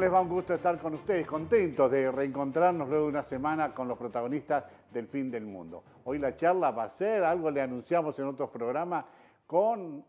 les va? Un gusto estar con ustedes, contentos de reencontrarnos luego de una semana con los protagonistas del fin del mundo. Hoy la charla va a ser, algo le anunciamos en otros programas, con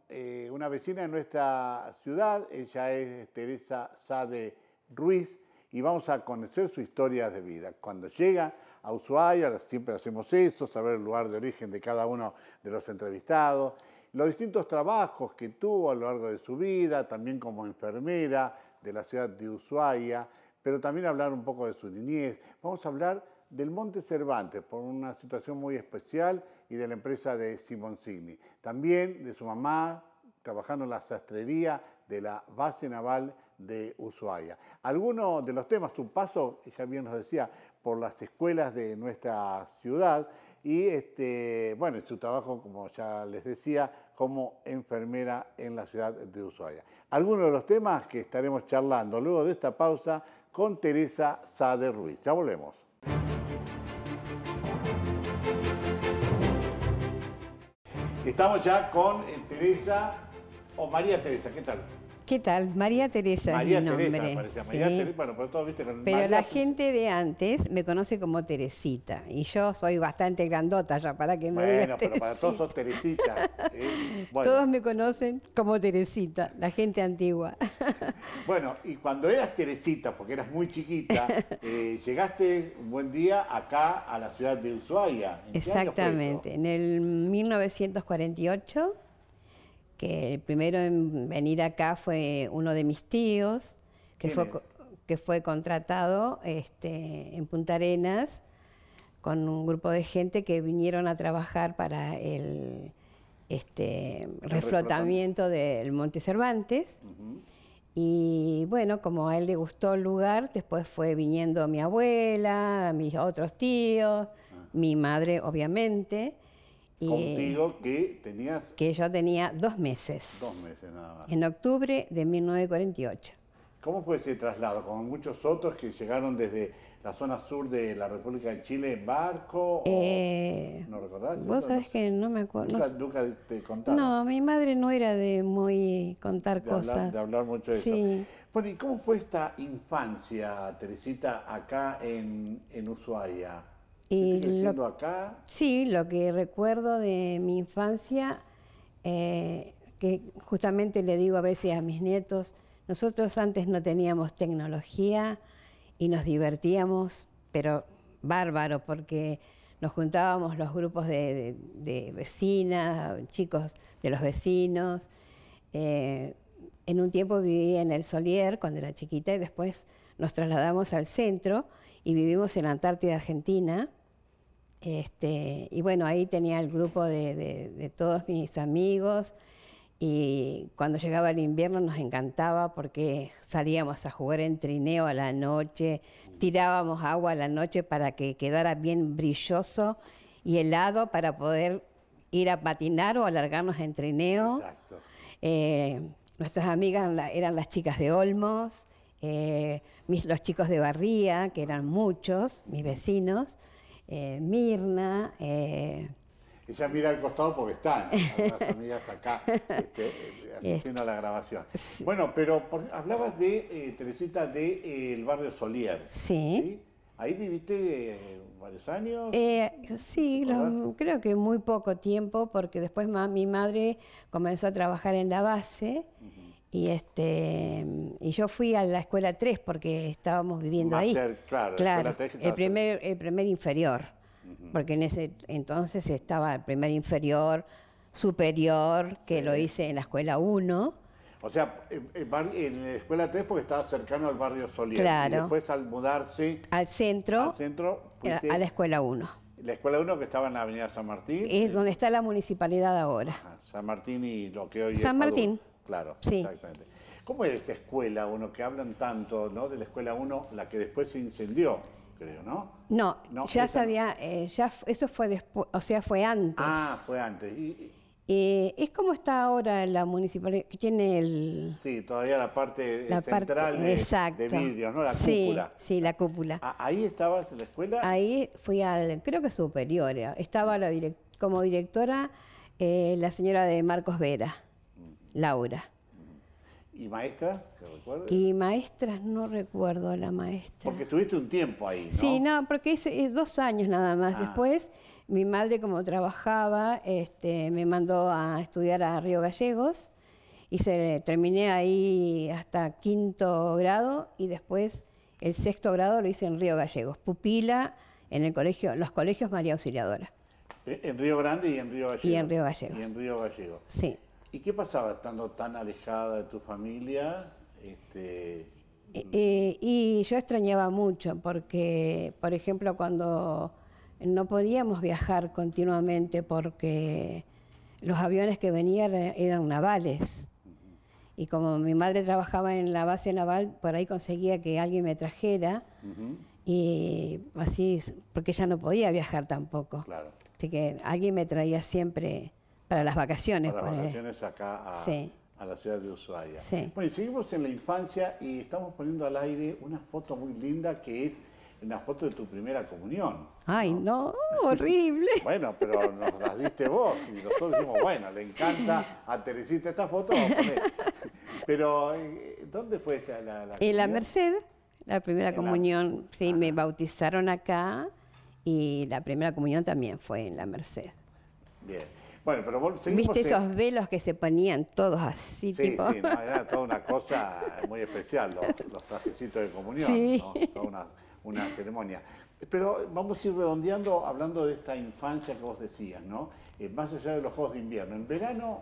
una vecina de nuestra ciudad. Ella es Teresa Sade Ruiz y vamos a conocer su historia de vida. Cuando llega a Ushuaia, siempre hacemos eso, saber el lugar de origen de cada uno de los entrevistados, los distintos trabajos que tuvo a lo largo de su vida, también como enfermera de la ciudad de Ushuaia, pero también hablar un poco de su niñez. Vamos a hablar del Monte Cervantes por una situación muy especial y de la empresa de Simoncini. También de su mamá trabajando en la sastrería de la base naval de Ushuaia. Algunos de los temas, su paso, ella bien nos decía, por las escuelas de nuestra ciudad y bueno, su trabajo, como ya les decía, como enfermera en la ciudad de Ushuaia. Algunos de los temas que estaremos charlando luego de esta pausa con Teresa Sade Ruiz. Ya volvemos. Estamos ya con Teresa, o María Teresa, ¿qué tal? ¿Qué tal? María Teresa María es mi nombre. Teresa, me parecía. Sí. María Teresa, bueno, pero todos viste que pero María, la gente de antes me conoce como Teresita y yo soy bastante grandota ya para que me digan Bueno, pero para todos sos Teresita. Bueno. Todos me conocen como Teresita, la gente antigua. Bueno, y cuando eras Teresita, porque eras muy chiquita, llegaste un buen día acá a la ciudad de Ushuaia. ¿En qué Exactamente, año fue eso? en el 1948, que el primero en venir acá fue uno de mis tíos, que fue contratado en Punta Arenas con un grupo de gente que vinieron a trabajar para el reflotamiento del Monte Cervantes. Y bueno, como a él le gustó el lugar, después fue viniendo mi abuela, mis otros tíos, mi madre obviamente. Contigo que tenías... Que yo tenía 2 meses. 2 meses nada más. En octubre de 1948. ¿Cómo fue ese traslado? Como muchos otros que llegaron desde la zona sur de la República de Chile en barco. ¿No recordás? Vos sabés que no me acuerdo. Nunca te contaba. No, mi madre no era de muy contar cosas. De hablar mucho de sí. eso. Bueno, ¿y cómo fue esta infancia, Teresita, acá en Ushuaia? Y creciendo acá? Sí, lo que recuerdo de mi infancia, que justamente le digo a veces a mis nietos, nosotros antes no teníamos tecnología y nos divertíamos, pero bárbaro, porque nos juntábamos los grupos de vecinas, chicos de los vecinos. En un tiempo viví en el Solier cuando era chiquita y después nos trasladamos al centro y vivimos en la Antártida Argentina. Y bueno, ahí tenía el grupo de todos mis amigos y cuando llegaba el invierno nos encantaba porque salíamos a jugar en trineo a la noche, tirábamos agua a la noche para que quedara bien brilloso y helado para poder ir a patinar o alargarnos en trineo. Exacto. Nuestras amigas eran las chicas de Olmos, los chicos de Barría, que eran muchos, mis vecinos, Mirna. Ella mira al costado porque están las amigas acá asistiendo a la grabación. Sí. Bueno, pero hablabas de, Teresita, del barrio Solier. Sí. ¿Sí? ¿Ahí viviste varios años? Sí, creo que muy poco tiempo, porque después mi madre comenzó a trabajar en la base. Y yo fui a la escuela 3 porque estábamos viviendo ahí. Claro, el primer inferior, porque en ese entonces estaba el primer inferior, superior, que lo hice en la escuela 1. O sea, en la escuela 3 porque estaba cercano al barrio Solier. Claro. Y después al mudarse al centro a la escuela 1. La escuela 1 que estaba en la avenida San Martín. Es donde está la municipalidad ahora. Ajá, San Martín y lo que hoy es San Martín. Claro, sí. Exactamente. ¿Cómo era esa escuela 1 que hablan tanto, ¿no? De la escuela 1, la que después se incendió, creo, ¿no? No, ya sabía, eso fue después, o sea, fue antes. Ah, fue antes. Es como está ahora la municipalidad, que tiene el... Sí, todavía la parte central de vidrios, ¿no? La cúpula. Sí, la cúpula. ¿Ahí estabas en la escuela? Ahí fui creo que superior, estaba como directora la señora de Marcos Vera, Laura. ¿Y maestra? ¿Te recuerdas? Y maestras, no recuerdo la maestra. Porque estuviste un tiempo ahí, ¿no? Sí, no, porque es 2 años nada más. Ah. Después, mi madre, como trabajaba, me mandó a estudiar a Río Gallegos y terminé ahí hasta 5º grado y después el 6º grado lo hice en Río Gallegos, pupila en el colegio, los colegios María Auxiliadora. En Río Grande y en Río Gallegos. Y en Río Gallegos. Y en Río Gallegos. Sí. ¿Y qué pasaba estando tan alejada de tu familia? Y yo extrañaba mucho porque, por ejemplo, cuando no podíamos viajar continuamente porque los aviones que venían eran navales. Y como mi madre trabajaba en la base naval, por ahí conseguía que alguien me trajera. Y así, porque ella no podía viajar tampoco. Claro. Así que alguien me traía siempre para las vacaciones. Para las vacaciones acá Sí. a la ciudad de Ushuaia. Sí. Bueno, y seguimos en la infancia y estamos poniendo al aire una foto muy linda que es una foto de tu primera comunión. Ay, no, horrible. Bueno, pero nos las diste vos y nosotros dijimos, bueno, le encanta a Teresita esta foto, vamos a poner. Pero, ¿dónde fue esa la En la comunión? Merced, la primera comunión, sí, me bautizaron acá y la primera comunión también fue en la Merced. Bien. Bueno, pero seguimos. ¿Viste esos velos que se ponían todos así, Sí, tipo? sí, no, era toda una cosa muy especial, los trajecitos de comunión, Sí. ¿no? Toda una ceremonia. Pero vamos a ir redondeando, hablando de esta infancia que vos decías, ¿no? Más allá de los juegos de invierno. En verano,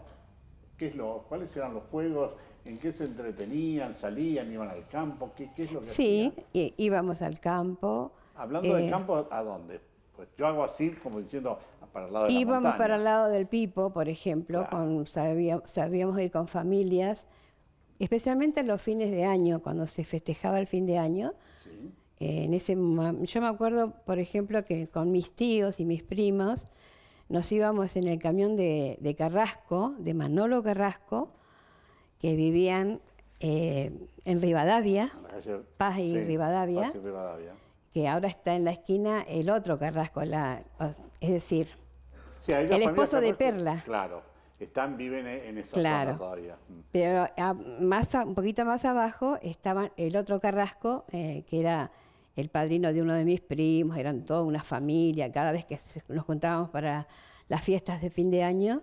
¿cuáles eran los juegos? ¿En qué se entretenían? ¿Salían? ¿Iban al campo? ¿Qué es lo que Sí, hacían? íbamos al campo. Hablando del campo, ¿a dónde? Pues yo hago así, como diciendo, para el lado de la Íbamos montaña. para el lado del Pipo, por ejemplo, Claro. sabíamos ir con familias, especialmente los fines de año, cuando se festejaba el fin de año. Sí. Yo me acuerdo, por ejemplo, que con mis tíos y mis primos nos íbamos en el camión de Carrasco, de Manolo Carrasco, que vivían en Rivadavia, En la calle- Paz y sí, Rivadavia, Paz y Rivadavia. que ahora está en la esquina el otro Carrasco, es decir, Sí, ahí la el familia esposo de Carrasco, Perla. Claro, viven en esa Claro. zona todavía. Pero un poquito más abajo estaba el otro Carrasco, que era el padrino de uno de mis primos, eran toda una familia. Cada vez que nos juntábamos para las fiestas de fin de año,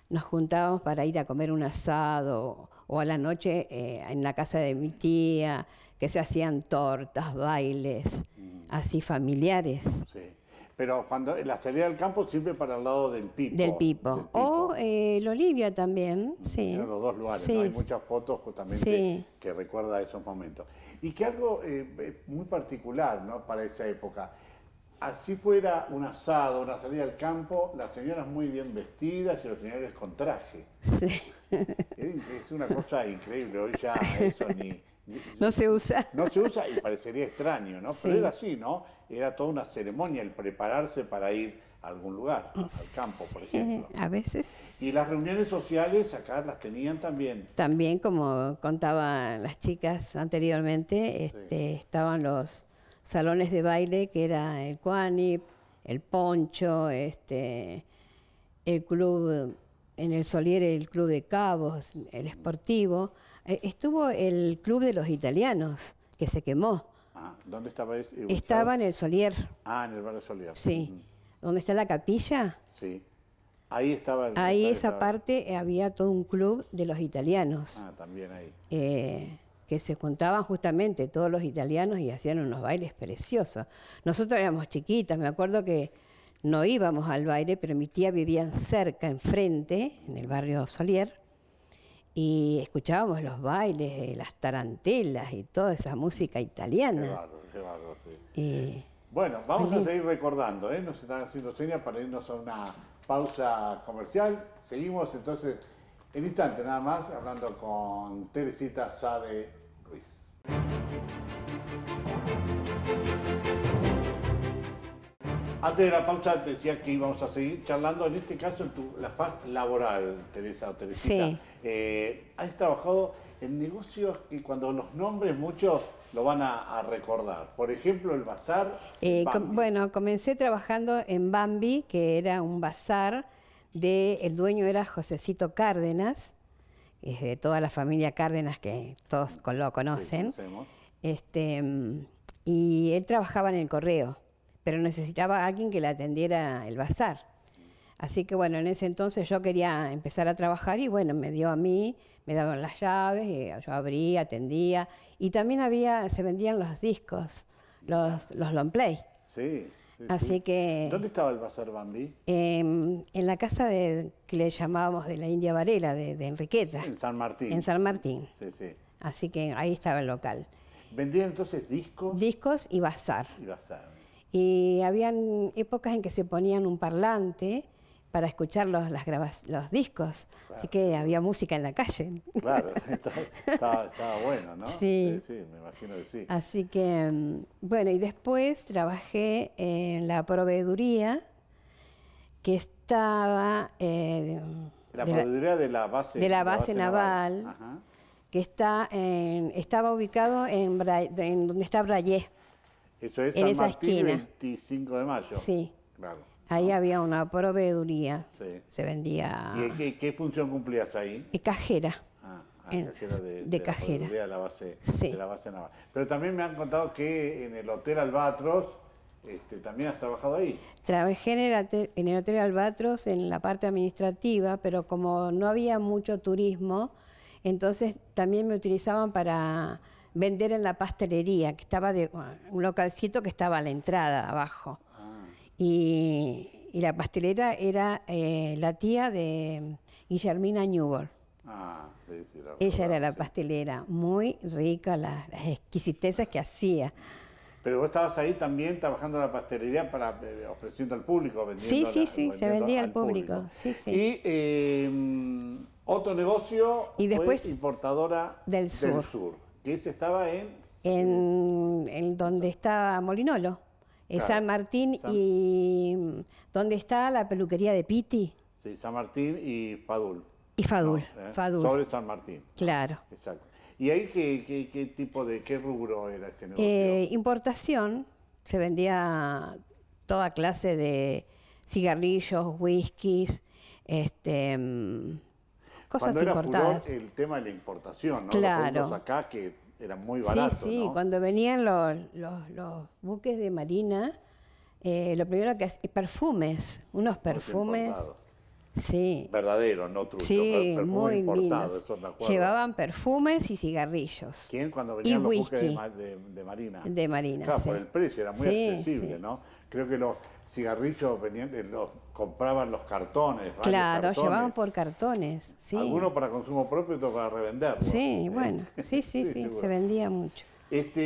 nos juntábamos para ir a comer un asado o a la noche en la casa de mi tía, que se hacían tortas, bailes, así familiares. Sí. Pero cuando la salida del campo siempre para el lado del Pipo. Del Pipo. O el Olivia también, sí. Eran los dos lugares, Sí. ¿no? Hay muchas fotos justamente Sí. que recuerda esos momentos. Y que algo muy particular, ¿no? Para esa época. Así fuera un asado, una salida al campo, las señoras muy bien vestidas y los señores con traje. Sí. Es una cosa increíble, hoy ya eso No se usa. no se usa y parecería extraño, ¿no? Sí. Pero era así, ¿no? Era toda una ceremonia el prepararse para ir a algún lugar, al campo, por ejemplo. A veces. Y las reuniones sociales acá las tenían también. También, como contaban las chicas anteriormente, estaban los salones de baile, que era el Cuanip, el Poncho, el club, en el Solier, el Club de Cabos, el Esportivo. Estuvo el Club de los Italianos, que se quemó. Ah, ¿dónde estaba ese? Estaba en el Solier, Ah, en el barrio Solier. sí. ¿Dónde está la capilla? Sí. Ahí estaba. Ahí esa estaba- parte había todo un club de los italianos. Ah, también ahí. Que se juntaban justamente todos los italianos y hacían unos bailes preciosos. Nosotros éramos chiquitas, me acuerdo que no íbamos al baile, pero mi tía vivía cerca, enfrente, en el barrio Solier, y escuchábamos los bailes, las tarantelas y toda esa música italiana. Qué bárbaro, sí. Y Bueno, vamos a seguir recordando, ¿eh? Nos están haciendo señas para irnos a una pausa comercial. Seguimos entonces en instante nada más hablando con Teresita Sade Ruiz. Antes de la pausa te decía que íbamos a seguir charlando, en este caso en la faz laboral, Teresa o Teresita. Sí. Has trabajado en negocios que cuando los nombres muchos lo van a recordar. Por ejemplo, el bazar. Bambi. Bueno, comencé trabajando en Bambi, que era un bazar el dueño era Josecito Cárdenas, es de toda la familia Cárdenas, que todos lo conocen. Sí, Y él trabajaba en el correo, pero necesitaba a alguien que le atendiera el bazar. Así que bueno, en ese entonces yo quería empezar a trabajar y bueno, me dio a mí, me daban las llaves, y yo abría, atendía. Y también se vendían los discos, los long play. Sí. Así que... ¿Dónde estaba el Bazar Bambi? En la casa que le llamábamos de la India Varela, de Enriqueta. En San Martín. En San Martín. Sí. Así que ahí estaba el local. ¿Vendían entonces discos? Discos y bazar. Y bazar. Y habían épocas en que se ponían un parlante para escuchar los discos. Claro. Así que había música en la calle. Claro, estaba bueno, ¿no? Sí. Sí, me imagino que sí. Así que, bueno, y después trabajé en la proveeduría que estaba... la proveeduría de la base... De la base naval. Ajá. Que estaba ubicado en donde está Brayé. Eso es en San esa Martín, esquina. 25 de mayo. Sí. Claro. Ahí había una proveeduría. Sí. Se vendía... ¿Y qué función cumplías ahí? Cajera. Cajera de cajera. De la base, sí. de la base naval. Pero también me han contado que en el Hotel Albatros también has trabajado ahí. Trabajé en el Hotel Albatros en la parte administrativa, pero como no había mucho turismo, entonces también me utilizaban para vender en la pastelería, que estaba un localcito que estaba a la entrada, abajo. Y la pastelera era la tía de Guillermina Newborn. Sí, ella era la pastelera, muy rica, las exquisiteces que hacía. Pero vos estabas ahí también trabajando en la pastelería ofreciendo al público, vendiendo. Sí, se vendía al público. Sí. Y otro negocio y después fue importadora del sur. Que ese estaba en donde está Molinolo. Claro, San Martín y donde está la peluquería de Pitti. Sí, San Martín y Fadul. Y Fadul, Fadul. Sobre San Martín. Claro. Exacto. ¿Y ahí qué rubro era ese negocio? Importación. Se vendía toda clase de cigarrillos, whiskies, cosas importadas. Furor el tema de la importación, ¿no? Claro. Los acá que eran muy baratos, sí, ¿no? cuando venían los buques de marina, lo primero que hacían, unos perfumes. Sí. Verdadero, no trucho. Sí, muy importado, lindos. Eso me acuerdo. Llevaban perfumes y cigarrillos. ¿Quién? Cuando venían los buques de marina. De marina, claro, sí. Por el precio, era muy accesible, ¿no? Creo que los cigarrillos compraban los cartones. Claro, cartones. Llevaban por cartones, sí. Algunos para consumo propio y otros para revenderlos. Sí, bueno, sí, se vendía mucho.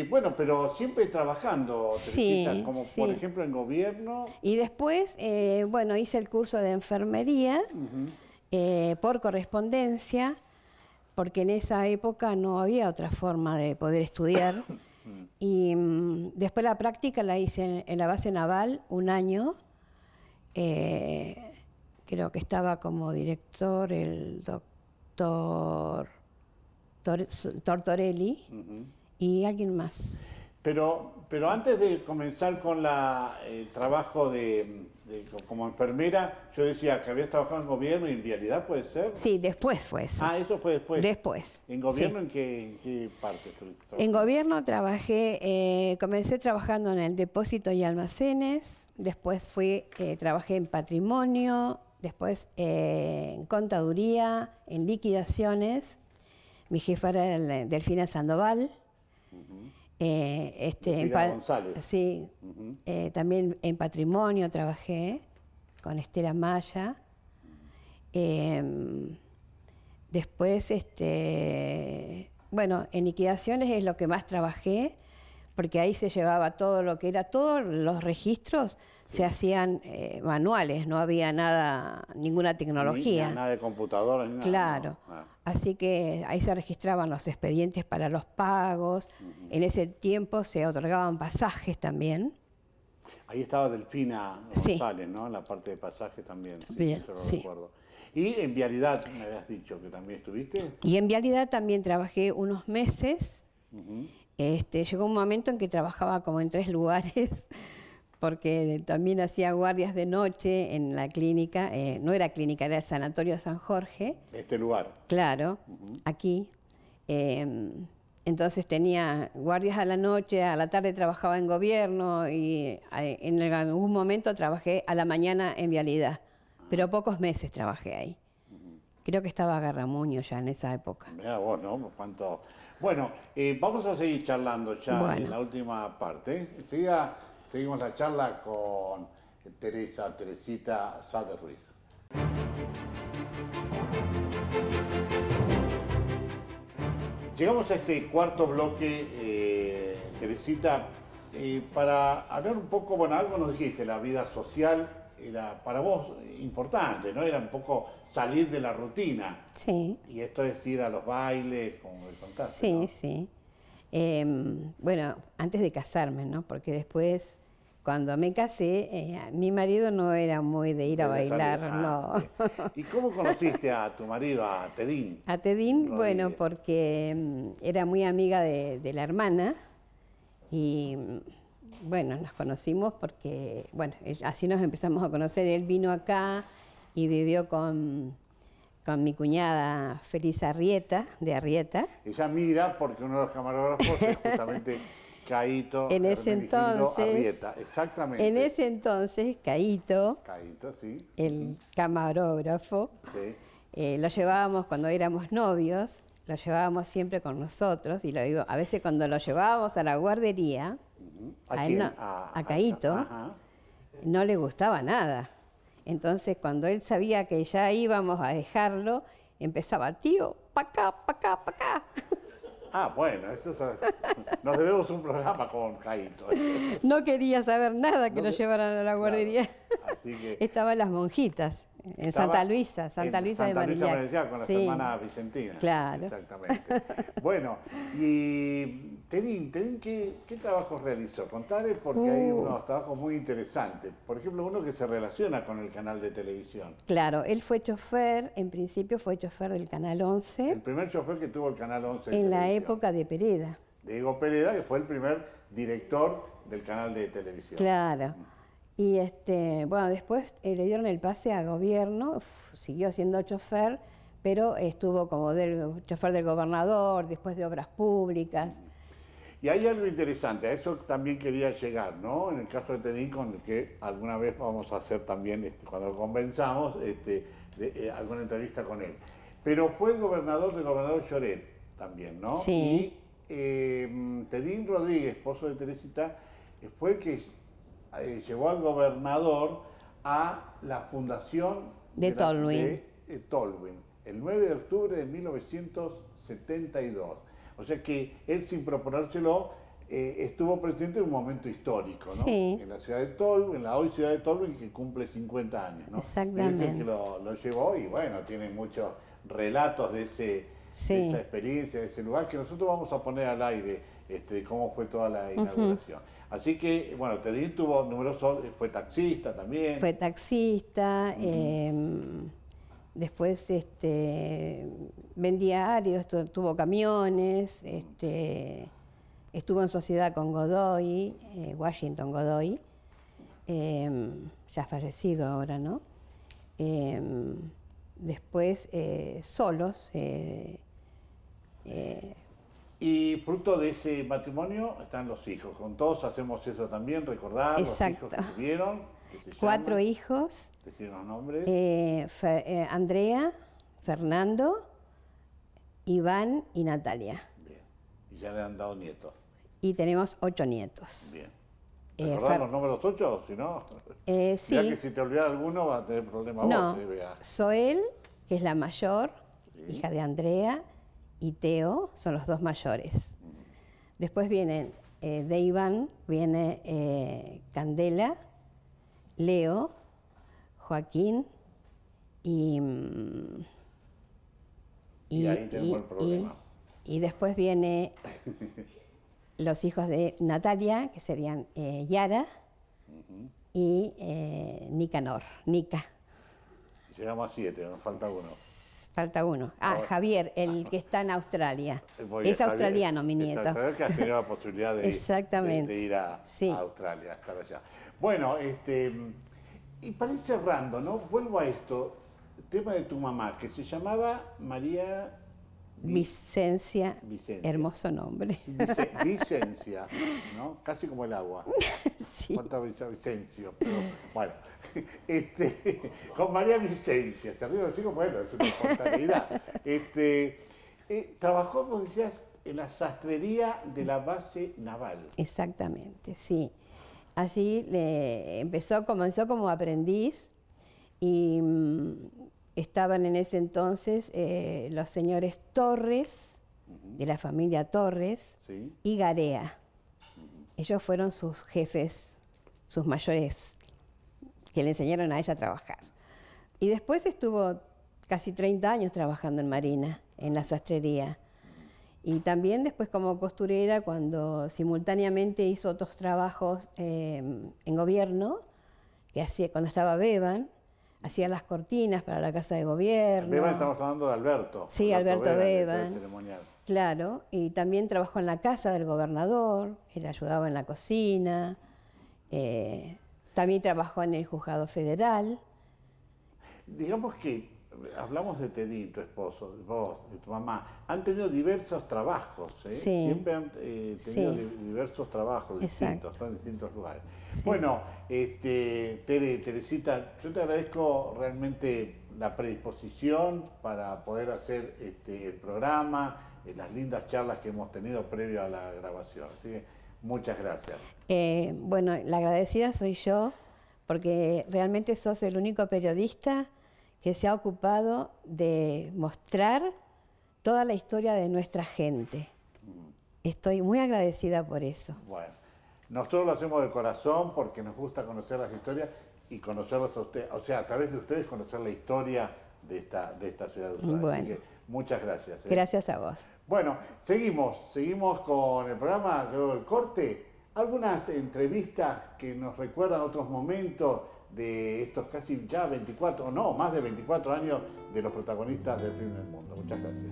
Bueno, pero siempre trabajando, Teresita, como por ejemplo en gobierno. Y después, hice el curso de enfermería por correspondencia, porque en esa época no había otra forma de poder estudiar. Y después la práctica la hice en la base naval un año. Creo que estaba como director el doctor Tortorelli. Y alguien más. Pero antes de comenzar con el trabajo como enfermera, yo decía que habías trabajado en gobierno y en vialidad, ¿puede ser? Sí, después fue eso. Eso fue después. Después. ¿En gobierno en qué parte estuviste? En gobierno comencé trabajando en el depósito y almacenes, después trabajé en patrimonio, después en contaduría, en liquidaciones. Mi jefa era Delfina Sandoval. González. Sí, también en patrimonio trabajé con Estela Maya. Después, en liquidaciones es lo que más trabajé, porque ahí se llevaba todo lo que era, todos los registros se hacían manuales, no había ninguna tecnología. Nada de computadora ni nada. Claro. No. Así que ahí se registraban los expedientes para los pagos. En ese tiempo se otorgaban pasajes también. Ahí estaba Delfina González, ¿no? En la parte de pasajes también. Bien, eso lo recuerdo. Y en vialidad me habías dicho que también estuviste. Y en vialidad también trabajé unos meses. Llegó un momento en que trabajaba como en 3 lugares porque también hacía guardias de noche en la clínica, no era clínica, era el Sanatorio San Jorge. Este lugar. Claro, aquí. Entonces tenía guardias a la noche, a la tarde trabajaba en gobierno y en algún momento trabajé a la mañana en vialidad, pero pocos meses trabajé ahí. Creo que estaba Garramuño ya en esa época. Mirá vos, ¿no? ¿Cuánto? Bueno, vamos a seguir charlando ya en la última parte. Enseguida seguimos la charla con Teresita Sade Ruiz. Llegamos a este cuarto bloque, Teresita, para hablar un poco, bueno, algo nos dijiste, la vida social era para vos importante, ¿no? Era un poco salir de la rutina. Sí. Y esto es ir a los bailes, como me contaste, Sí, ¿no? sí. Bueno, antes de casarme, ¿no? Porque después, cuando me casé, mi marido no era muy de ir a bailar, no. ¿Y cómo conociste a tu marido, a Tedín? A Tedín, Rodríguez? bueno, porque era muy amiga de la hermana y bueno, nos conocimos porque, bueno, así nos empezamos a conocer. Él vino acá y vivió con mi cuñada Feliz Arrieta, de Arrieta. Ella mira porque uno de los camarógrafos es justamente Caíto. En ese entonces, Arrieta, exactamente. En ese entonces, Caíto, sí. el camarógrafo, Sí. lo llevábamos cuando éramos novios, lo llevábamos siempre con nosotros y lo digo, a veces cuando lo llevábamos a la guardería, ¿A él quién? a Caíto, no le gustaba nada. Entonces, cuando él sabía que ya íbamos a dejarlo, empezaba, tío, pa' acá, pa' acá, pa' acá. Ah, bueno, eso es, nos debemos un programa con Caíto. No quería saber nada que lo llevaran a la guardería. Claro, así que estaban las monjitas en Santa Luisa de Marillac. Con las sí. hermanas Vicentinas. Claro. Exactamente. Bueno, y Tedín, ¿qué trabajos realizó? Contale porque hay unos trabajos muy interesantes. Por ejemplo, uno que se relaciona con el canal de televisión. Claro, él fue chofer, en principio fue chofer del Canal 11. El primer chofer que tuvo el Canal 11 en la época de Pereda. Diego Pereda, que fue el primer director del canal de televisión. Claro. Y bueno, después le dieron el pase a gobierno, siguió siendo chofer, pero estuvo como chofer del gobernador, después de obras públicas. Y hay algo interesante, a eso también quería llegar, ¿no? En el caso de Tedín, con el que alguna vez vamos a hacer también, cuando lo convenzamos, alguna entrevista con él. Pero fue el gobernador del gobernador Lloret también, ¿no? Sí. Y Tedín Rodríguez, esposo de Teresita, fue el que llevó al gobernador a la fundación de Tolwyn. El 9 de octubre de 1972. O sea que él, sin proponérselo, estuvo presente en un momento histórico, ¿no? Sí. En la ciudad de Tolwyn, en la hoy ciudad de Tolwyn, que cumple 50 años, ¿no? Exactamente. Él es el que lo llevó y bueno, tiene muchos relatos de esa experiencia, de ese lugar, que nosotros vamos a poner al aire, cómo fue toda la inauguración. Así que, bueno, Tedín tuvo numerosos, fue taxista también. Fue taxista, después vendía áridos, tuvo camiones, estuvo en sociedad con Godoy, Washington Godoy, ya fallecido ahora, ¿no? Después, solos. Y fruto de ese matrimonio están los hijos. Con todos hacemos eso también, recordar. Exacto. Los hijos que tuvieron. 4 hijos. Decir los nombres. Andrea, Fernando, Iván y Natalia. Bien. Y ya le han dado nietos. Y tenemos 8 nietos. Bien. ¿Recordar los números 8? Si no, sí. Ya que si te olvidas alguno va a tener problemas no, vos. Zoel, que es la mayor, hija de Andrea, y Teo, son los 2 mayores. Después vienen, de Iván, viene Candela, Leo, Joaquín y ahí tenemos el problema. Y después viene los hijos de Natalia, que serían Yara y Nicanor, Nica. Llegamos a 7, nos falta uno. Falta uno. Javier, el que está en Australia. Muy Es bien, australiano, mi nieto. Exactamente, que has tenido la posibilidad de ir a Australia, a estar allá. Bueno, y para ir cerrando, ¿no? Vuelvo a esto, el tema de tu mamá, que se llamaba María... Vicencia, hermoso nombre. Vicencia, ¿no? Casi como el agua. Sí. ¿Cuántas veces Vicencio? Pero, bueno, con María Vicencia, se arriba los chicos, bueno, es una espontaneidad. Trabajó, como decías, en la sastrería de la base naval. Exactamente, sí. Allí comenzó como aprendiz y estaban en ese entonces los señores Torres, de la familia Torres, ¿Sí? y Garea. Ellos fueron sus jefes, sus mayores, que le enseñaron a ella a trabajar. Y después estuvo casi 30 años trabajando en Marina, en la sastrería. Y también después como costurera, cuando simultáneamente hizo otros trabajos en gobierno, que hacía cuando estaba Beban, hacía las cortinas para la Casa de Gobierno. Beban, estamos hablando de Alberto. Sí, Alberto Beban. Ceremonial. Claro, y también trabajó en la casa del gobernador, él ayudaba en la cocina. También trabajó en el juzgado federal. Digamos que hablamos de Teddy, tu esposo, de vos, de tu mamá. Han tenido diversos trabajos, ¿eh? Sí. Siempre han tenido diversos trabajos distintos, son en distintos lugares. Sí. Bueno, Teresita, yo te agradezco realmente la predisposición para poder hacer el programa, las lindas charlas que hemos tenido previo a la grabación. Así que muchas gracias. Bueno, la agradecida soy yo, porque realmente sos el único periodista que se ha ocupado de mostrar toda la historia de nuestra gente. Estoy muy agradecida por eso. Bueno, nosotros lo hacemos de corazón porque nos gusta conocer las historias y conocerlos a ustedes, o sea, a través de ustedes conocer la historia de esta ciudad de Ushuaia. Bueno. Así que muchas gracias. Gracias a vos. Bueno, seguimos con el programa, luego del corte. Algunas entrevistas que nos recuerdan otros momentos de estos casi ya 24, no, más de 24 años de los protagonistas del film del mundo. Muchas gracias.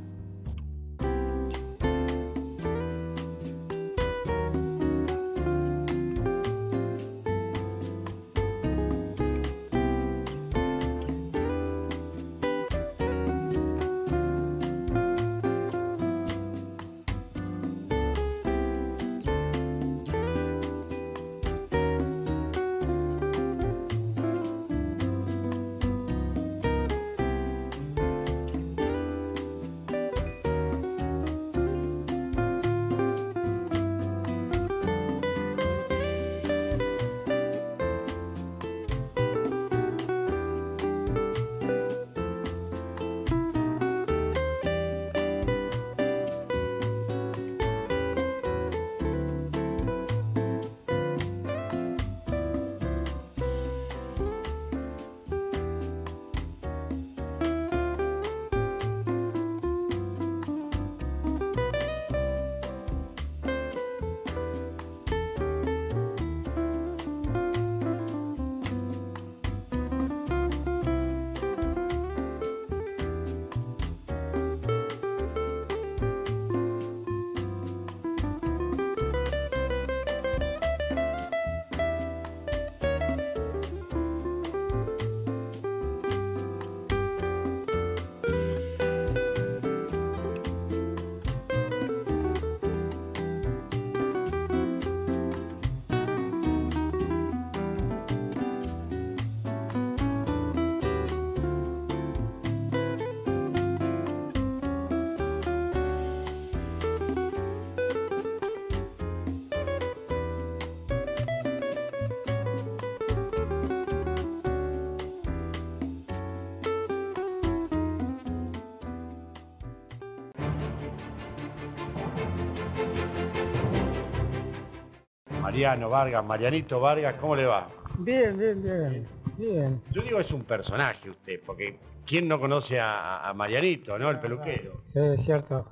Mariano Vargas, Marianito Vargas, ¿cómo le va? Bien, bien, bien, bien. Yo digo, es un personaje usted, porque ¿quién no conoce a Marianito, no? El peluquero. Sí, es cierto.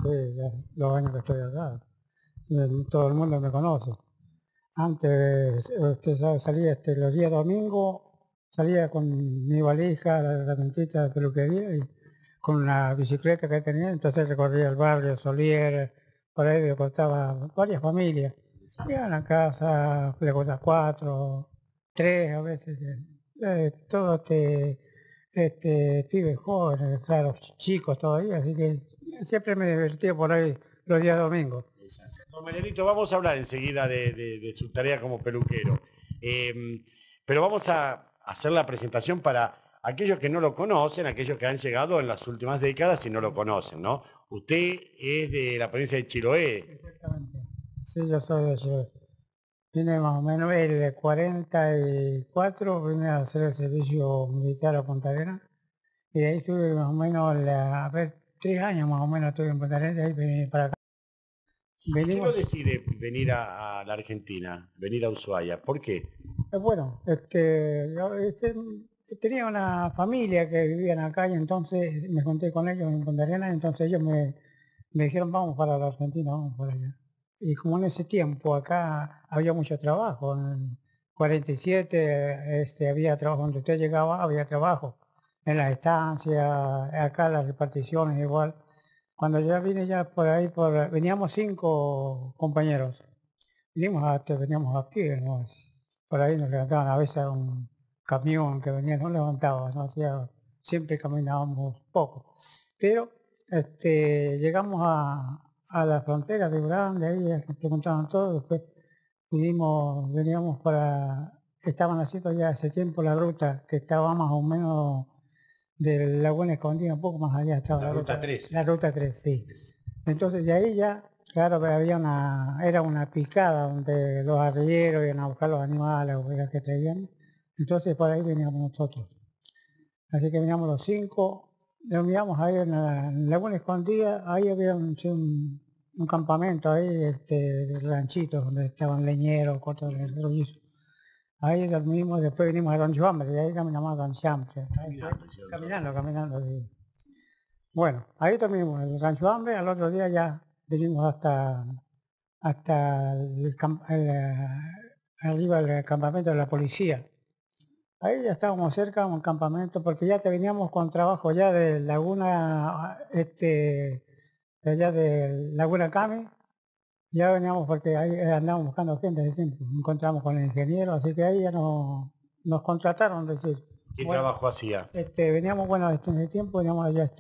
Sí, ya los años que estoy acá. Todo el mundo me conoce. Antes, usted sabe, salía los días domingos, salía con mi valija, la herramientita de peluquería y con una bicicleta que tenía, entonces recorría el barrio, Solier, por ahí le cortaba varias familias. Iban a casa, le cortaba 4, 3 a veces, todos pibes jóvenes, claro, chicos todavía, así que siempre me divertía por ahí los días domingos. Don Marianito, vamos a hablar enseguida de su tarea como peluquero. Pero vamos a hacer la presentación para aquellos que no lo conocen, aquellos que han llegado en las últimas décadas y no lo conocen, ¿no? Usted es de la provincia de Chiloé. Exactamente. Sí, yo soy de Chiloé. Vine más o menos el 44, vine a hacer el servicio militar a Punta Arenas. Y de ahí estuve más o menos, a ver, 3 años más o menos estuve en Punta Arenas, de ahí vine para acá. ¿Por qué no decide venir a la Argentina, venir a Ushuaia? ¿Por qué? Bueno, yo tenía una familia que vivían acá y entonces me junté con ellos en Punta Arenas, entonces ellos me dijeron vamos para la Argentina, vamos para allá. Y como en ese tiempo acá había mucho trabajo, en 47 había trabajo, donde usted llegaba había trabajo, en las estancias, acá las reparticiones igual. Cuando ya vine ya por ahí, veníamos 5 compañeros, veníamos a pie, ¿no? Por ahí nos levantaban a veces un camión que venía, no levantaba, no hacía, siempre caminábamos poco. Pero llegamos a la frontera de Grande, ahí nos preguntaban todo, después veníamos estaban haciendo ya hace tiempo la ruta que estaba más o menos de Laguna Escondida, un poco más allá estaba La ruta 3. La ruta 3, sí. Entonces de ahí ya, claro, era una picada donde los arrieros iban a buscar los animales, ovejas que traían. Entonces por ahí veníamos nosotros. Así que veníamos los 5, nos miramos ahí en la Laguna Escondida, ahí había un campamento ahí, de ranchitos donde estaban leñeros, cortos de rollizo. Ahí dormimos, después vinimos a Rancho Hambre, y ahí caminamos a Rancho Hambre. Caminando, sí. Bueno, ahí dormimos en el Rancho Hambre, al otro día ya vinimos hasta arriba del campamento de la policía. Ahí ya estábamos cerca de un campamento, porque ya veníamos con trabajo ya de Laguna, de allá de Laguna Cami, ya veníamos porque ahí andábamos buscando gente de tiempo, nos encontramos con el ingeniero, así que ahí ya nos contrataron, es decir. ¿Qué trabajo hacía? Veníamos, bueno, en ese tiempo veníamos allá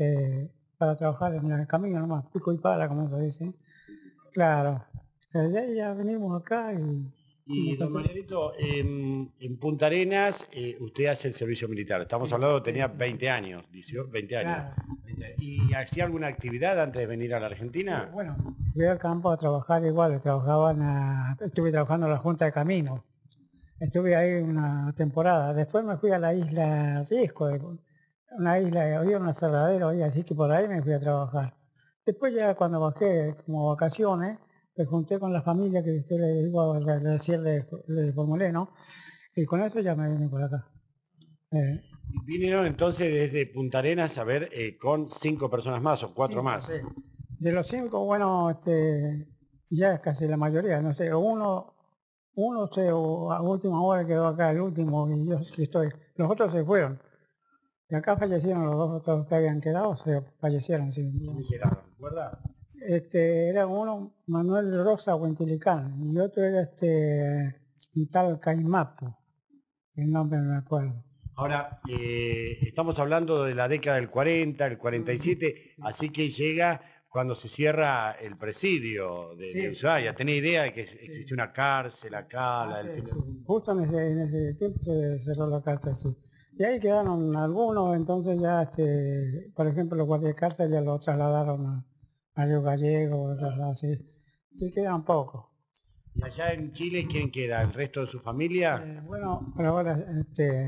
para trabajar en el camino nomás, pico y pala, como se dice. Claro. Desde ahí ya venimos acá Y don Marianito, en Punta Arenas usted hace el servicio militar. Estamos hablando, tenía 20 años, 20 años. Claro. ¿Y hacía alguna actividad antes de venir a la Argentina? Bueno, fui al campo a trabajar igual, estuve trabajando en la Junta de Caminos. Estuve ahí una temporada. Después me fui a la isla Riesco, una isla, había un aserradero ahí, así que por ahí me fui a trabajar. Después ya cuando bajé como vacaciones, me junté con la familia que usted le digo a decirle, le formulé, ¿no? Y con eso ya me vine por acá. Vinieron entonces desde Punta Arenas a ver con 5 personas más o 4 más. Sí. De los 5, bueno, ya es casi la mayoría, no sé, uno a última hora quedó acá, el último, y yo sí estoy. Los otros se fueron. Y acá fallecieron los 2 otros que habían quedado, se fallecieron. Sí. ¿Cómo hicieron? ¿Recuerda? Era uno, Manuel Rosa Huentilicán, y otro era un tal Caimapo, el nombre no me acuerdo. Ahora, estamos hablando de la década del 40, el 47, así que llega cuando se cierra el presidio de Ushuaia. ¿Tenía idea de que existe una cárcel acá? Justo en ese tiempo se cerró la cárcel, sí. Y ahí quedaron algunos, entonces ya, por ejemplo, los guardias de cárcel ya los trasladaron a Río Gallego, así. Sí quedan pocos. ¿Y allá en Chile quién queda? ¿El resto de su familia? Bueno, pero ahora,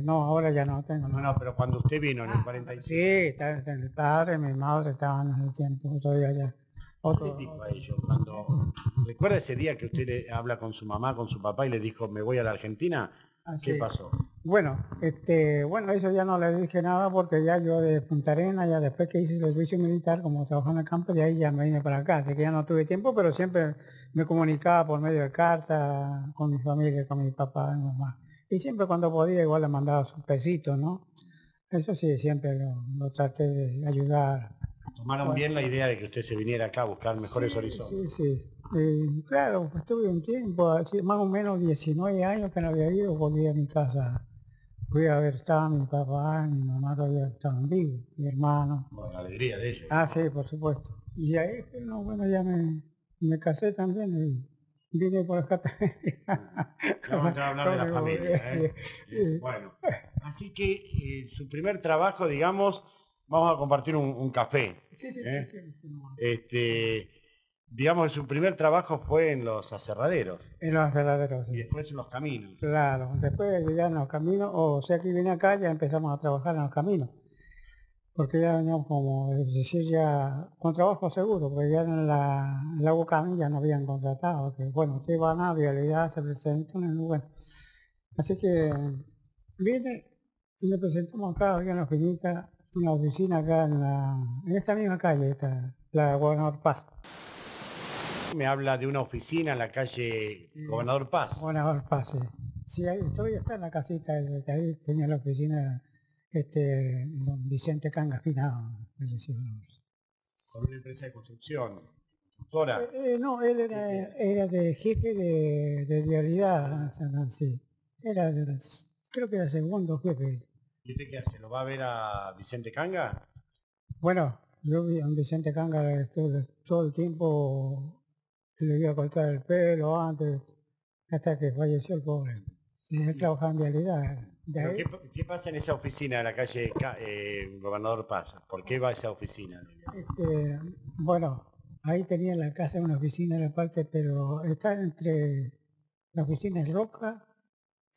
no, ahora ya no tengo. No, pero cuando usted vino en el 45. Sí, está mi padre, mi madre estaban en el tiempo, todavía allá. ¿Qué dijo a ellos? ¿Recuerda ese día que usted habla con su mamá, con su papá y le dijo, me voy a la Argentina? ¿Qué pasó? Bueno, eso ya no le dije nada porque ya yo de Punta Arenas, ya después que hice el servicio militar, como trabajaba en el campo, de ahí ya me vine para acá, así que ya no tuve tiempo, pero siempre me comunicaba por medio de cartas con mi familia, con mi papá, mi mamá. Y siempre cuando podía igual le mandaba sus pesitos, ¿no? Eso sí, siempre lo traté de ayudar. Tomaron bien la idea de que usted se viniera acá a buscar mejores horizontes. Sí, sí. Claro, pues tuve un tiempo, así, más o menos 19 años que no había ido, volví a mi casa. Fui a ver, estaba mi papá, mi mamá todavía estaban vivos, mi hermano. Bueno, la alegría de ellos. Ah, sí, por supuesto. Y ahí, no, bueno, ya me casé también y vine por acá también. Ya vamos a entrar a hablar de la Como- familia, ¿eh? Bueno, así que su primer trabajo, digamos, vamos a compartir un café. Sí, sí, ¿eh? sí, no. Digamos que su primer trabajo fue en los aserraderos En los aserraderos, y sí. después en los caminos. Claro, después ya en los caminos, o sea que vine acá, ya empezamos a trabajar en los caminos. Porque ya veníamos como, es decir, ya con trabajo seguro, porque ya en la UCAMI ya no habían contratado, que bueno, usted va a la vialidad, se presentan, y bueno. Así que vine y le presentamos acá, había una oficina acá en esta misma calle, la Gobernador Paz. Me habla de una oficina en la calle Gobernador Paz. Gobernador Paz, sí. Sí, ahí todavía está en la casita, que ahí tenía la oficina don Vicente Canga Finado, falleció. Con una empresa de construcción, constructora. No, él era de jefe de vialidad, o sea, no, sí. Creo que era segundo jefe. ¿Y usted qué hace? ¿Lo va a ver a Vicente Canga? Bueno, yo vi a un Vicente Canga todo el tiempo, le iba a cortar el pelo antes, hasta que falleció el pobre. Sí, él trabajaba en vialidad. De ahí, ¿Qué pasa en esa oficina de la calle Gobernador Paz? ¿Por qué va a esa oficina? bueno, ahí tenía en la casa una oficina en la parte, pero está entre la oficina de Roca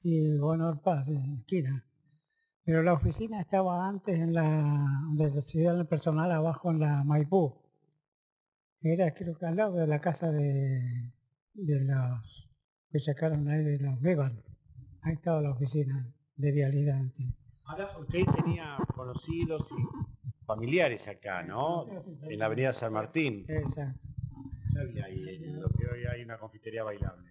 y Gobernador Paz, en la esquina. Pero la oficina estaba antes donde recibían el personal abajo en la Maipú. Era creo que al lado de la casa de los que sacaron ahí de los Beban. Ahí estaba la oficina de vialidad. Ahora usted tenía conocidos y familiares acá, ¿no? En la avenida San Martín. Exacto. ¿Qué había ahí? En lo que hoy hay una confitería bailable.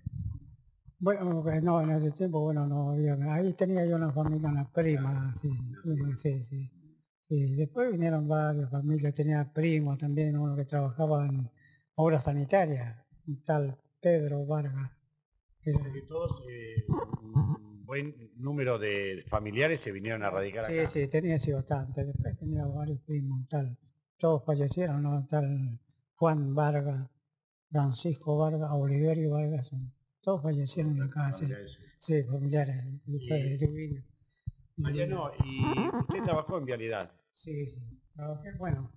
Bueno, no, en ese tiempo, bueno, no había. Ahí tenía yo una familia, una prima, sí, sí, sí. Sí, después vinieron varias familias, tenía primos también, uno que trabajaba en obras sanitarias, un tal Pedro Vargas. Que todos, un buen número de familiares se vinieron a radicar acá. Sí, tenía sí bastante. Después tenía varios primos, un tal. Todos fallecieron, ¿no? Un tal Juan Vargas, Francisco Vargas, Oliverio Vargas, todos fallecieron acá, sí. Sí, familiares. Después yo vine. Mariano, ¿y usted trabajó en vialidad? Sí, trabajé, bueno.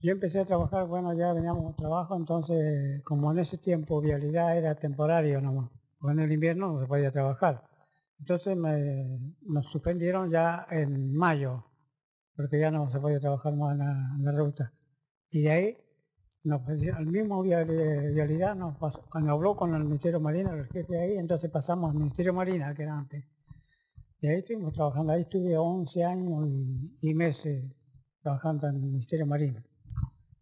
Yo empecé a trabajar, bueno, ya veníamos a trabajo, entonces, como en ese tiempo vialidad era temporario nomás, porque en el invierno no se podía trabajar. Entonces nos suspendieron ya en mayo, porque ya no se podía trabajar más en la ruta. Y de ahí, al mismo vialidad, cuando habló con el Ministerio Marina, el jefe ahí, entonces pasamos al Ministerio Marina, que era antes. Y ahí estuvimos trabajando, ahí estuve 11 años y meses trabajando en el Ministerio Marina.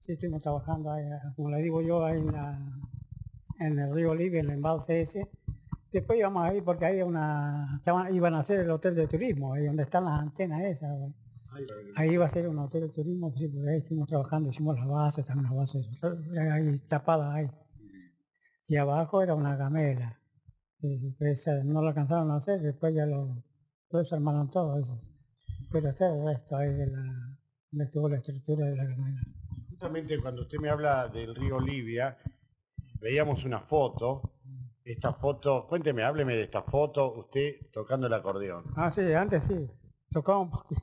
Sí, estuvimos trabajando ahí, como le digo yo, ahí en el río Olivia, en el embalse ese. Después íbamos ahí porque ahí iban a hacer el hotel de turismo, ahí donde están las antenas esas. Ahí iba a ser un hotel de turismo, sí, porque ahí estuvimos trabajando, hicimos las bases, también las bases, ahí tapadas ahí. Y abajo era una gamela. Esa no lo alcanzaron a hacer, después ya lo desarmaron todo eso. Pero está el resto ahí donde estuvo la estructura de la gamela. Justamente cuando usted me habla del río Olivia, veíamos una foto. Esta foto, cuénteme, hábleme de esta foto, usted tocando el acordeón. Ah, sí, antes sí, tocaba un poquito.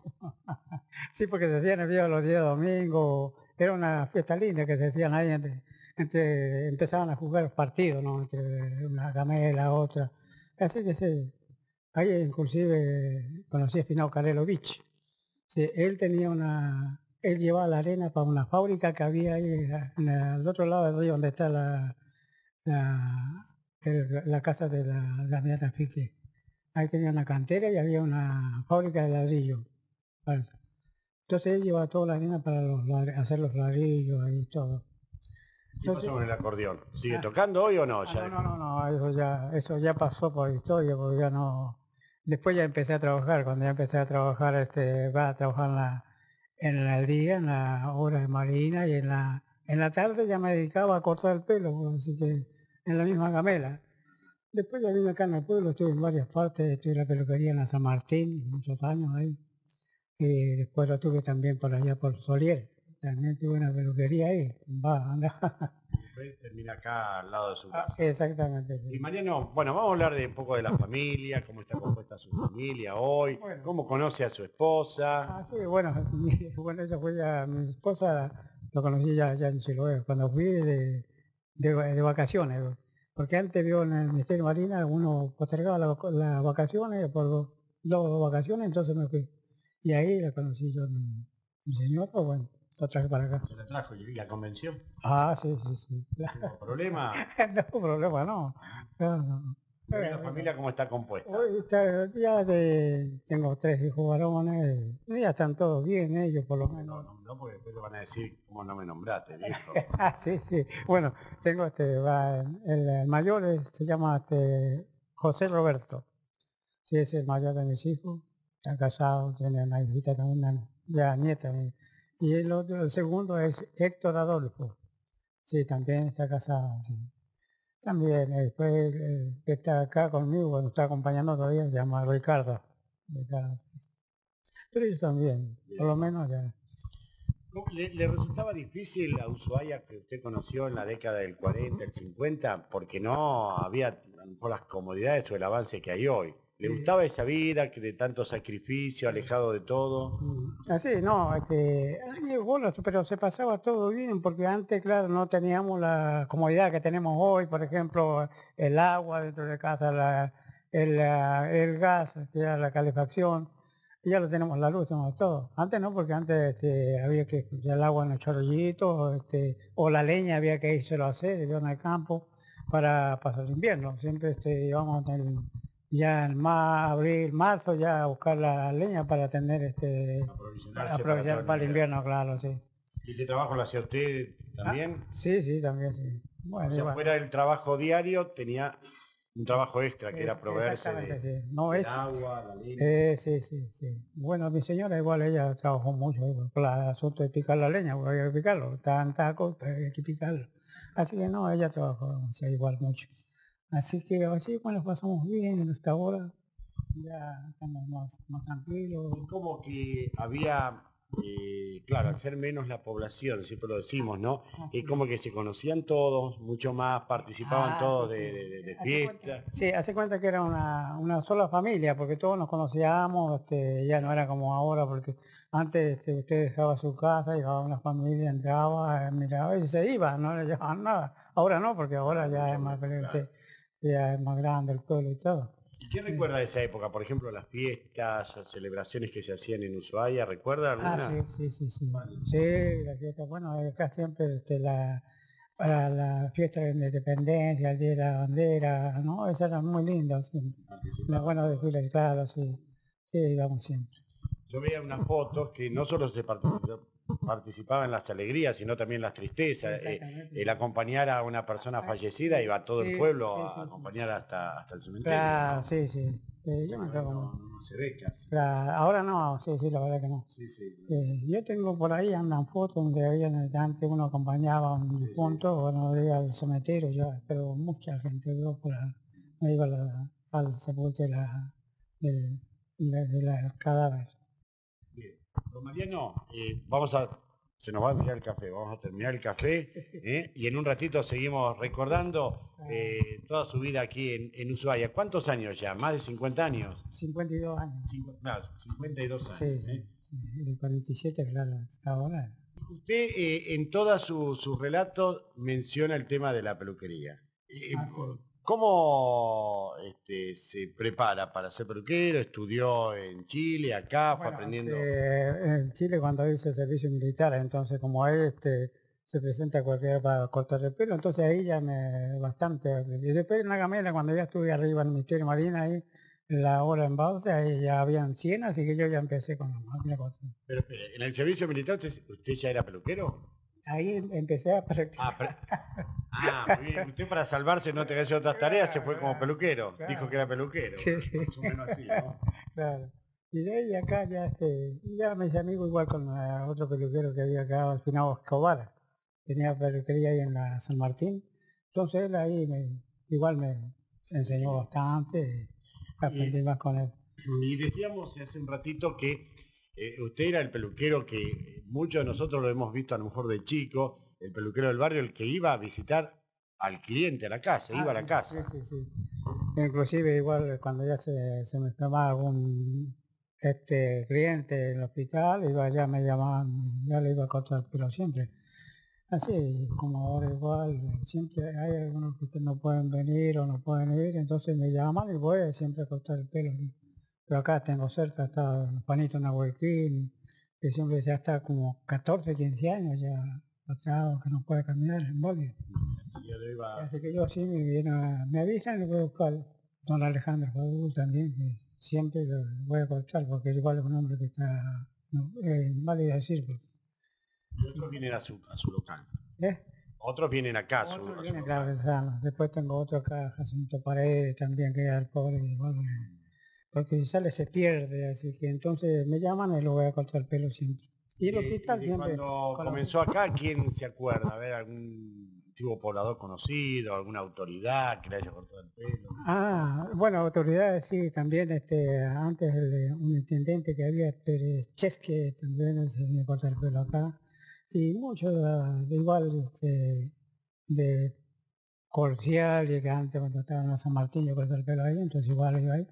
Sí, porque se hacían el día los días domingos, era una fiesta linda que se hacían ahí, empezaban a jugar partidos, ¿no? Entre una gamela, otra. Así que sí, ahí inclusive conocí a Espinao Karelovich. Sí, él llevaba la arena para una fábrica que había ahí al otro lado del río donde está la casa de la Miranda Pique. Ahí tenía una cantera y había una fábrica de ladrillo. Entonces él llevaba toda la arena para hacer los ladrillos y todo. ¿Qué pasó con el acordeón? ¿Sigue tocando hoy o no? No, eso ya pasó por historia, porque ya no Después ya empecé a trabajar, cuando ya empecé a trabajar, va a trabajar en el día, en la hora de marina, y en la tarde ya me dedicaba a cortar el pelo, pues, así que en la misma gamela. Después ya vine acá en el pueblo, estuve en varias partes, estuve en la peluquería en la San Martín, muchos años ahí. Y después lo tuve también por allá por Solier. También tuve una peluquería ahí. Va, anda. Después termina acá al lado de su Ah, casa. exactamente, Y sí. Mariano, bueno, vamos a hablar de un poco de la familia, cómo está compuesta su familia hoy, Bueno. cómo conoce a su esposa. Ah, sí, bueno, bueno, ella fue ya, mi esposa lo conocí ya en Chiloé, cuando fui de vacaciones, porque antes vio en el Ministerio de Marina, uno postergaba las vacaciones por dos vacaciones, entonces me fui. Y ahí la conocí yo, mi señora, bueno, la traje para acá. Se la trajo y la convenció. Ah, sí, sí, sí. ¿Tuvo problema? No, problema, no. No, no. ¿Y hoy la familia cómo está compuesta? Hoy tengo tres hijos varones, y ya están todos bien ellos por lo menos. No, porque después le van a decir cómo no me nombraste, viejo. Ah, sí, sí. Bueno, tengo el mayor se llama José Roberto. Sí, es el mayor de mis hijos. Está casado, tiene una hijita también, ya nieta. Y el otro, el segundo es Héctor Adolfo. Sí, también está casado. Sí. También, después el que está acá conmigo, cuando está acompañando todavía, se llama Ricardo. Ricardo. Pero ellos también, por lo menos ya. ¿Le resultaba difícil a Ushuaia que usted conoció en la década del 40, el 50? Porque no había a lo mejor las comodidades o el avance que hay hoy. ¿Le gustaba esa vida que de tanto sacrificio, alejado de todo? Así, no, ay, bueno, pero se pasaba todo bien, porque antes, claro, no teníamos la comodidad que tenemos hoy, por ejemplo, el agua dentro de casa, el gas, que era la calefacción, y ya lo tenemos, la luz, tenemos todo. Antes no, porque antes había que escuchar el agua en los chorrillitos, o la leña había que írselo a hacer, yo en el campo, para pasar el invierno. Siempre íbamos ya en abril, marzo, ya a buscar la leña para tener Aprovisionarse aprovechar todo para el invierno, claro, sí. ¿Y ese trabajo lo hacía usted también? Sí, sí, también, sí. Bueno, O sea, igual. fuera del trabajo diario, tenía un trabajo extra que era proveerse Exactamente, de, sí. No, del agua, la leña. sí, sí, sí. Bueno, mi señora igual, ella trabajó mucho por el asunto de picar la leña, porque había que picarlo, estaban tacos, pero había que picarlo. Así que no, ella trabajó, o sea, igual mucho. Así que así, bueno, pasamos bien hasta ahora, ya estamos más tranquilos. Y como que había, claro, al ser menos la población, siempre lo decimos, ¿no? Y como que se conocían todos, mucho más, participaban todos sí, de Hace fiestas. cuenta, sí, hace cuenta que era una sola familia, porque todos nos conocíamos, ya no era como ahora, porque antes usted dejaba su casa, llegaba una familia, entraba, miraba y se iba, no le llevaban nada. Ahora no, porque ahora ya es más Claro. ya es más grande el pueblo y todo. ¿Y qué recuerda de esa época? Por ejemplo, las fiestas, las celebraciones que se hacían en Ushuaia, ¿recuerda Ah, alguna? sí, sí, sí, sí. Sí, la fiesta, bueno, acá siempre para la fiesta de la independencia, el día de la bandera, ¿no? Eso era muy lindo, sí. Los buenos desfiles, claro, sí. Sí, íbamos siempre. Yo veía unas fotos que no solo se participaba en las alegrías, sino también en las tristezas. Exactamente. El acompañar a una persona fallecida iba todo el Sí, pueblo sí, a sí, sí. acompañar hasta el cementerio. Claro, ¿no? sí, sí. Yo me acuerdo. No se ve casi. Claro, ahora no, sí, sí, la verdad que no. Sí, sí. Yo tengo por ahí, andan fotos donde había antes uno acompañaba un punto, bueno, iba al cementerio ya, pero mucha gente vio no iba al sepulcro del cadáver. Bien. Don Mariano, se nos va a mirar el café, vamos a terminar el café y en un ratito seguimos recordando toda su vida aquí en Ushuaia. ¿Cuántos años ya? ¿Más de 50 años? 52 años. Claro, 52 años. Sí, sí, sí, el 47, claro, ahora. Usted en todos sus relatos menciona el tema de la peluquería. Sí. ¿Cómo se prepara para ser peluquero? ¿Estudió en Chile, acá, fue Bueno, aprendiendo? en Chile cuando hice servicio militar, entonces como ahí se presenta cualquiera para cortar el pelo, entonces ahí ya bastante. Y después en la Gamela, cuando ya estuve arriba en el Ministerio de Marina, ahí en la hora en Bausa, ahí ya habían 100, así que yo ya empecé con la máquina corta. Pero espere, ¿en el servicio militar usted ya era peluquero? ahí empecé a practicar. Muy bien. Usted para salvarse no tener que hacer otras tareas se fue como peluquero. Claro. Dijo que era peluquero. Sí, sí. Más o menos así, ¿no? Claro. Y de ahí acá ya me hice amigo igual con otro peluquero que había acá, al final Escobar. Tenía peluquería ahí en la San Martín. Entonces él ahí igual me enseñó bastante, aprendí más con él. Y decíamos hace un ratito que usted era el peluquero que muchos de nosotros lo hemos visto a lo mejor de chico, el peluquero del barrio, el que iba a visitar al cliente a la casa, iba a la casa. Sí, sí, sí. Inclusive igual cuando ya se me enfermaba algún cliente en el hospital, ya me llamaban, ya le iba a cortar el pelo siempre. Así como ahora igual, siempre hay algunos que no pueden venir o no pueden ir, entonces me llaman y voy siempre a cortar el pelo. Pero acá tengo cerca, está Juanito Nahuelquín, que siempre ya está como 14, 15 años ya atrás, que no puede caminar en boli. Así que yo así me avisan y lo voy a buscar. Don Alejandro Fadul también, que siempre lo voy a cortar, porque igual es un hombre que está, vale decir, porque, Y otros vienen a su local. ¿eh? Otros vienen acá a su Otro local. viene, claro, sano. Después tengo otro acá, Jacinto Paredes también, que es el pobre igual, porque si sale se pierde, así que entonces me llaman y lo voy a cortar el pelo siempre. Y el hospital siempre. Cuando comenzó acá, ¿quién se acuerda? A ver, algún antiguo poblador conocido, alguna autoridad que le haya cortado el pelo. Bueno, autoridades sí, también antes un intendente que había, Pérez Chesque, también se me corta el pelo acá. Y muchos igual de Corcial, y que antes cuando estaba en la San Martín yo corté el pelo ahí, entonces igual iba ahí.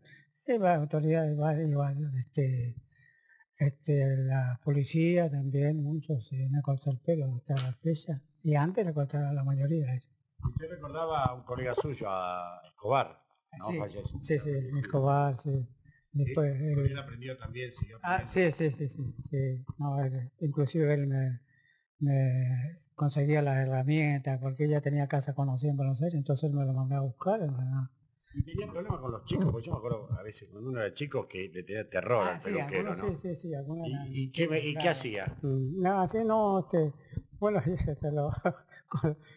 Iba autoridades igual, la policía también, muchos me cortó el pelo, estaba la flecha. Y antes le cortaba la mayoría. Usted recordaba a un colega suyo, a Escobar, ¿no? Sí, Falleció. sí, Escobar, sí. Después Él aprendió también, siguió sí. No, inclusive él me conseguía las herramientas, porque ella tenía casa conocida en Buenos Aires, entonces él me lo mandaba a buscar. Y tenía problemas con los chicos, porque yo me acuerdo a veces cuando uno era chico que le tenía terror al peluquero, algunos, ¿no? Sí, algunos ¿Y qué hacía? No, así no, bueno,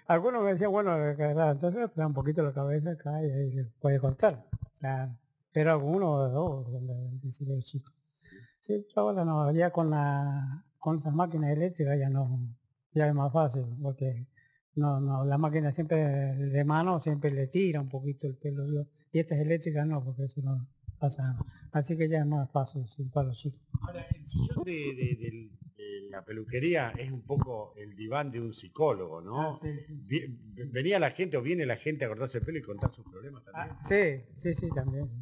algunos me decían, bueno, claro, entonces le pegaba un poquito la cabeza acá y ahí le puede cortar, claro. Pero algunos, decir el chico. Sí, pero ahora no, ya con esas máquinas eléctricas ya no, ya es más fácil, porque la máquina siempre de mano siempre le tira un poquito el pelo, y estas eléctricas no, porque eso no pasa. Así que ya es más fácil sí, para los chicos. Ahora, el sillón de la peluquería es un poco el diván de un psicólogo, ¿no? Sí. Venía la gente o viene la gente a cortarse el pelo y contar sus problemas también. Sí, también. Sí.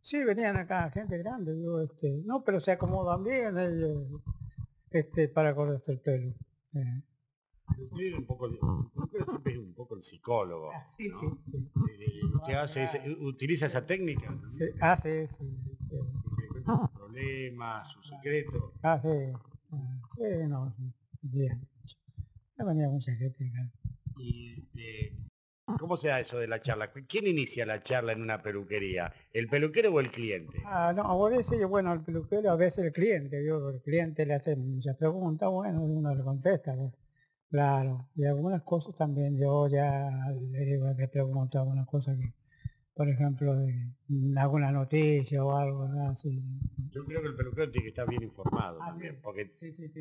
Sí, venían acá gente grande, no, pero se acomodan bien ellos, para cortarse el pelo. Usted un poco, siempre es un poco el psicólogo. Sí, ¿no? sí. Usted utiliza esa técnica. ¿No? Sí, sí. Sus problemas, sus secretos. Sí, bien. Ya venía mucha gente acá. Y, ¿cómo se da eso de la charla? ¿Quién inicia la charla en una peluquería? ¿El peluquero o el cliente? No, a veces, bueno, el peluquero, a veces el cliente, el cliente le hace muchas preguntas, bueno, uno le contesta, ¿no? Claro, y algunas cosas también yo ya le pregunto algunas cosas que, por ejemplo, alguna noticia o algo, ¿no? Así. Yo creo que el peluquero tiene que estar bien informado también, porque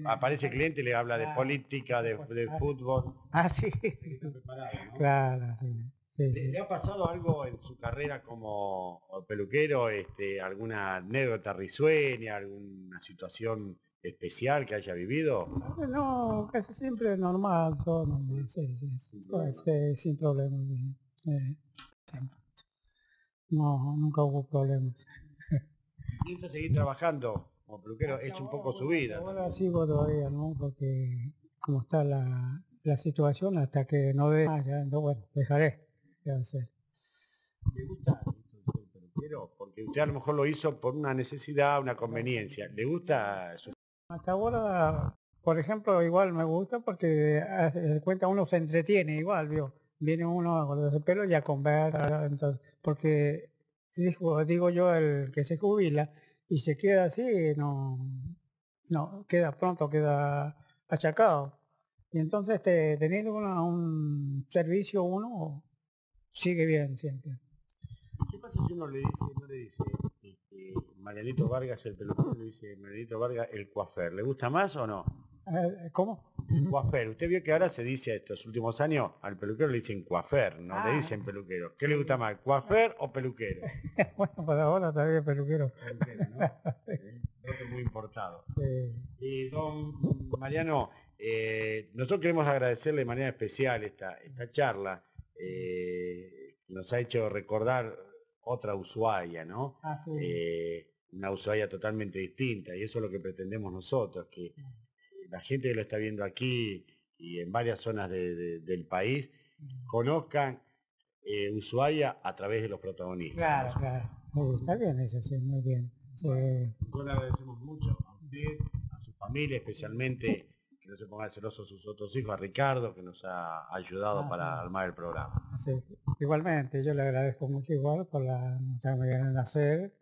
aparece el cliente y le habla de política, de fútbol. Sí. Está preparado, ¿no? Claro, sí. ¿Le ha pasado algo en su carrera como peluquero, alguna anécdota risueña, alguna situación especial que haya vivido? No, casi siempre normal, todo normal, sí, sin problemas. Siempre. No, nunca hubo problemas. ¿Piensa seguir trabajando como peluquero? Es un poco su vida. Ahora sigo todavía, ¿no? Porque como está la situación, hasta que no vea más, ya, no, bueno, dejaré de hacer. ¿Le gusta ser peluquero? Porque usted a lo mejor lo hizo por una necesidad, una conveniencia. ¿Le gusta eso? Hasta ahora, por ejemplo, igual me gusta porque de cuenta uno se entretiene igual, ¿vio? Viene uno a cortarse el pelo y a conversar, entonces, porque digo yo, el que se jubila y se queda así, no, queda achacado. Y entonces teniendo un servicio uno sigue bien siempre. ¿Qué pasa si uno no le dice Marianito Vargas el peluquero, le dice Marianito Vargas el coafer? ¿Le gusta más o no? ¿Cómo? El coafer. Usted vio que ahora se dice estos últimos años, al peluquero le dicen coafer, no le dicen peluquero. ¿Qué le gusta más, coafer o peluquero? Bueno, para ahora todavía peluquero. Peluquero, ¿no? Es muy importado. Y don Mariano, nosotros queremos agradecerle de manera especial esta charla. Nos ha hecho recordar otra Ushuaia, ¿no? Sí. Una Ushuaia totalmente distinta, y eso es lo que pretendemos nosotros, que la gente que lo está viendo aquí y en varias zonas del país conozcan Ushuaia a través de los protagonistas. Claro, claro. Está bien eso, sí, muy bien. Sí. Nosotros le agradecemos mucho a usted, a su familia, especialmente que no se pongan celosos sus otros hijos, a Ricardo, que nos ha ayudado para armar el programa. Sí. Igualmente, yo le agradezco mucho igual por la nota que me dieron a hacer.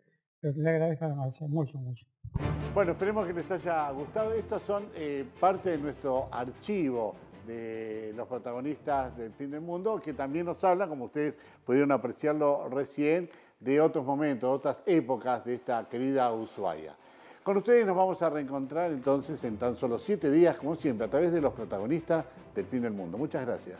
Le agradezco mucho, mucho. Bueno, esperemos que les haya gustado. Estos son parte de nuestro archivo de los protagonistas del fin del mundo, que también nos hablan, como ustedes pudieron apreciarlo recién, de otros momentos, otras épocas de esta querida Ushuaia. Con ustedes nos vamos a reencontrar entonces en tan solo 7 días, como siempre, a través de los protagonistas del fin del mundo. Muchas gracias.